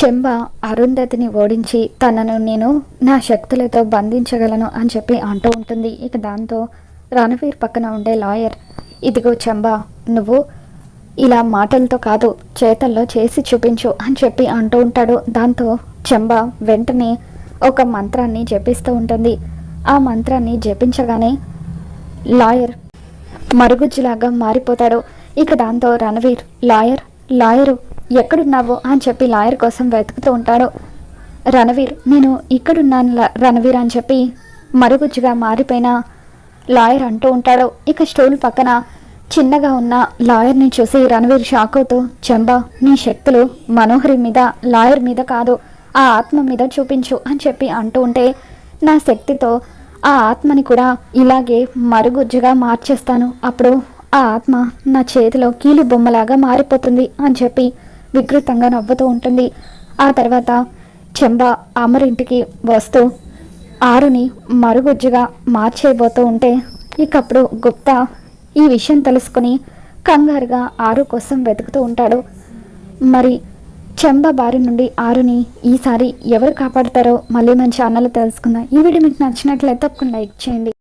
చెంబ అరుంధతిని ఓడించి తనను నేను నా శక్తులతో బంధించగలను అని చెప్పి అంటూ ఉంటుంది. ఇక దాంతో రణవీర్ పక్కన ఉండే లాయర్, ఇదిగో చెంబ, నువ్వు ఇలా మాటలతో కాదు చేతల్లో చేసి చూపించు అని చెప్పి అంటూ ఉంటాడు. దాంతో చెంబ వెంటనే ఒక మంత్రాన్ని జపిస్తూ ఉంటుంది. ఆ మంత్రాన్ని జపించగానే లాయర్ మరుగుజ్జులాగా మారిపోతాడు. ఇక దాంతో రణవీర్ లాయరు ఎక్కడున్నావు అని చెప్పి లాయర్ కోసం వెతుకుతూ ఉంటాడు. రణవీర్, నేను ఇక్కడున్నాను రణవీర్ అని చెప్పి మరుగుజ్జుగా మారిపోయిన లాయర్ అంటూ ఉంటాడు. ఇక స్టూల్ పక్కన చిన్నగా ఉన్న లాయర్ని చూసి రణవీర్ షాక్ అవుతూ, చెంబ, నీ శక్తులు మనోహరి మీద, లాయర్ మీద కాదు, ఆ ఆత్మ మీద చూపించు అని చెప్పి అంటూ ఉంటే, నా శక్తితో ఆ ఆత్మని కూడా ఇలాగే మరుగుజ్జుగా మార్చేస్తాను, అప్పుడు ఆ ఆత్మ నా చేతిలో కీలు బొమ్మలాగా మారిపోతుంది అని చెప్పి వికృతంగా నవ్వుతూ ఉంటుంది. ఆ తర్వాత చెంబ అమరింటికి వస్తూ ఆరుని మరుగుజ్జుగా మార్చేయబోతూ ఉంటే, ఇకప్పుడు గుప్తా ఈ విషయం తెలుసుకుని కంగారుగా ఆరు కోసం వెతుకుతూ ఉంటాడు. మరి చెంబ బారి నుండి ఆరుని ఈసారి ఎవరు కాపాడతారో మళ్ళీ మన ఛానల్లో తెలుసుకుందాం. ఈ వీడియో మీకు నచ్చినట్లయితే తప్పకుండా లైక్ చేయండి.